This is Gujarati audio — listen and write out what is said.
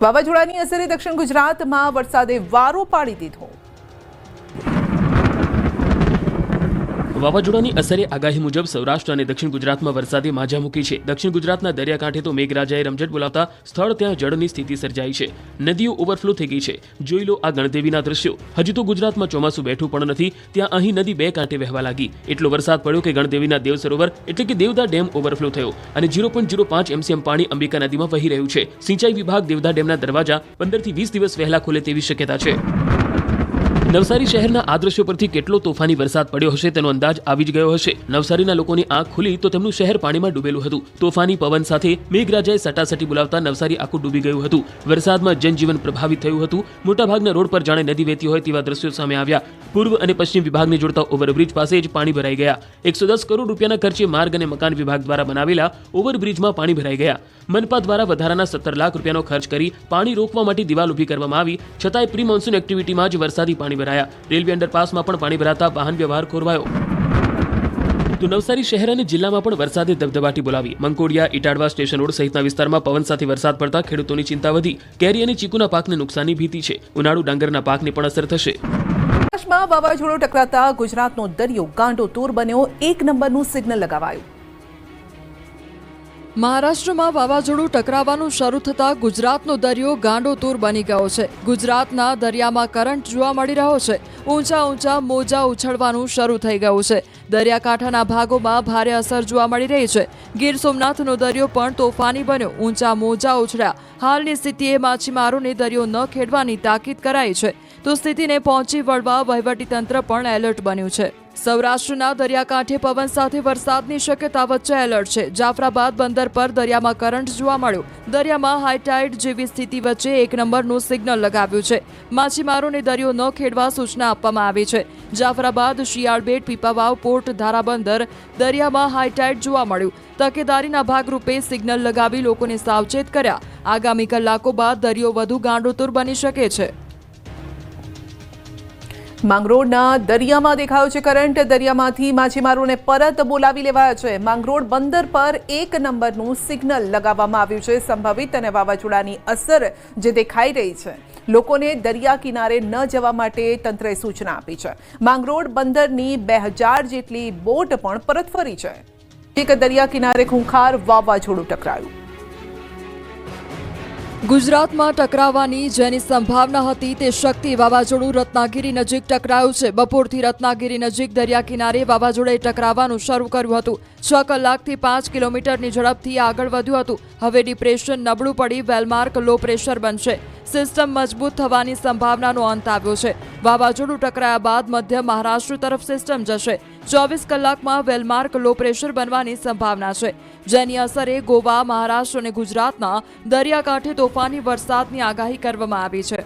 વાવાઝોડાની અસરે દક્ષિણ ગુજરાતમાં વરસાદે વારો પાડી દીધો। વાવાઝોડાની અસરે આગાહી મુજબ સૌરાષ્ટ્ર અને દક્ષિણ ગુજરાતમાં વરસાદે માજા મૂકી છે। દક્ષિણ ગુજરાતના દરિયાકાંઠે તો મેઘરાજાએ રમઝટ બોલાવતા સ્થળ ત્યાં જળની સ્થિતિ સર્જાઈ છે। નદીઓ ઓવરફ્લો થઈ ગઈ છે। જોઈ લો આ ગણદેવીના દ્રશ્યો। હજુ તો ગુજરાતમાં ચોમાસું બેઠું પણ નથી, ત્યાં અહીં નદી બે કાંઠે વહેવા લાગી। એટલો વરસાદ પડ્યો કે ગણદેવીના દેવ સરોવર એટલે કે દેવદા ડેમ ઓવરફ્લો થયો અને 0.05 એમસીએમ પાણી અંબિકા નદીમાં વહી રહ્યું છે। સિંચાઈ વિભાગ દેવદા ડેમના દરવાજા 15 થી 20 દિવસ વહેલા ખોલે તેવી શક્યતા છે। નવસારી શહેરના આ દ્રશ્યો પરથી કેટલો તોફાની વરસાદ પડ્યો હશે તેનો અંદાજ આવી જ ગયો હશે। નવસારીના લોકોની આંખ ખુલી તો તેમનું શહેર પાણીમાં ડૂબેલું હતું। તોફાની પવન સાથે મેઘરાજાએ સટાસટી બોલાવતા નવસારી આખું ડૂબી ગયું હતું। વરસાદમાં જનજીવન પ્રભાવિત થયું હતું। મોટાભાગના રોડ પર જાણે નદી વહેતી હોય તેવા દ્રશ્યો સામે આવ્યા। પૂર્વ અને પશ્ચિમ વિભાગને જોડતા ઓવરબ્રિજ પાસે જ પાણી ભરાઈ ગયા। 110 કરોડ રૂપિયાના ખર્ચે માર્ગ અને મકાન વિભાગ દ્વારા બનાવેલા ઓવરબ્રિજમાં પાણી ભરાઈ ગયા। મનપા દ્વારા વધારાના 17 લાખ રૂપિયાનો ખર્ચ કરી પાણી રોકવા માટે દિવાલ ઊભી કરવામાં આવી, છતાંય પ્રી મોન્સૂન એક્ટિવિટીમાં જ વરસાદી પાણી ભરાયા। રેલવે અંડરપાસમાં પણ પાણી ભરાતા વાહન વ્યવહાર ખોરવાયો। તો નવસારી શહેર અને જિલ્લામાં પણ વરસાદે ધબધબાટી બોલાવી। મંકોડિયા, ઇટાડવા, સ્ટેશન રોડ સહિતના વિસ્તારમાં પવન સાથે વરસાદ પડતા ખેડૂતોની ચિંતા વધી। કેરી અને ચીકુના પાકને નુકસાનની ભીતિ છે। ઉનાળુ ડાંગરના પાકને પણ અસર થશે। આકાશમાં વાવાઝોડું ટકરાતા ગુજરાતનો દરિયો ગાંડોતુર બન્યો। 1 નંબરનું સિગ્નલ લગાવાયું। મહારાષ્ટ્રમાં વાવાઝોડું ટકરાવાનું શરૂ થતાં ગુજરાતનો દરિયો ગાંડોતુર બની ગયો છે। ગુજરાતના દરિયામાં કરંટ જોવા મળી રહ્યો છે। ઊંચા મોજા ઉછળવાનું શરૂ થઈ ગયું છે। દરિયાકાંઠાના ભાગોમાં ભારે અસર જોવા મળી રહી છે। ગીર સોમનાથનો દરિયો પણ તોફાની બન્યો। ઊંચા મોજા ઉછળ્યા। હાલની સ્થિતિએ માછીમારોને દરિયો ન ખેડવાની તાકીદ કરાઈ છે, તો સ્થિતિને પહોંચી વળવા વહીવટીતંત્ર પણ એલર્ટ બન્યું છે। સૌરાષ્ટ્રના દરિયાકાંઠે પવન સાથે વરસાદની શક્યતા વચ્ચે એલર્ટ છે। જાફરાબાદ બંદર પર દરિયામાં કરંટ જોવા મળ્યો। દરિયામાં હાઈટાઇડ જેવી સ્થિતિ વચ્ચે 1 નંબરનું સિગ્નલ લગાવ્યું છે। માછીમારોને દરિયો ન ખેડવા સૂચના આપવામાં આવી છે। જાફરાબાદ, શિયાળબેટ, પીપાવાવ, પોર્ટ ધારાબંદર દરિયામાં હાઈટાઇડ જોવા મળ્યું। તકેદારીના ભાગરૂપે સિગ્નલ લગાવી લોકોને સાવચેત કર્યા। આગામી કલાકો બાદ દરિયો વધુ ગાંડોતુર બની શકે છે। માંગરોળના દરિયામાં દેખાયો છે કરંટ। દરિયામાંથી માછીમારોને પરત બોલાવી લેવાયા છે। માંગરોળ બંદર પર 1 નંબરનું સિગ્નલ લગાવવામાં આવ્યું છે। સંભવિત અને વાવાઝોડાની અસર જે દેખાઈ રહી છે, લોકોને દરિયા કિનારે ન જવા માટે તંત્રએ સૂચના આપી છે। માંગરોળ બંદરની 2000 જેટલી બોટ પણ પરત ફરી છે। એક દરિયા કિનારે ખૂંખાર વાવાઝોડું ટકરાયું। ગુજરાતમાં ટકરાવવાની જેની સંભાવના હતી તે શક્તિ વાવાઝોડું રત્નાગીરી નજીક ટકરાયું છે। બપોરથી રત્નાગીરી નજીક દરિયા કિનારે વાવાઝોડે ટકરાવવાનું શરૂ કર્યું હતું। 6 કલાકથી 5 કિલોમીટરની ઝડપથી આગળ વધ્યું હતું। હવે ડિપ્રેશન નબળું પડી વેલમાર્ક લો પ્રેશર બનશે। સિસ્ટમ મજબૂત થવાની સંભાવનાનો અંત આવ્યો છે। વાવાઝોડું ટકરાયા બાદ મધ્ય મહારાષ્ટ્ર તરફ સિસ્ટમ જશે। 24 કલાકમાં વેલમાર્ક લો પ્રેશર બનવાની સંભાવના છે, જેની અસરે ગોવા, મહારાષ્ટ્ર અને ગુજરાતના દરિયાકાંઠે તોફાની વરસાદની આગાહી કરવામાં આવી છે।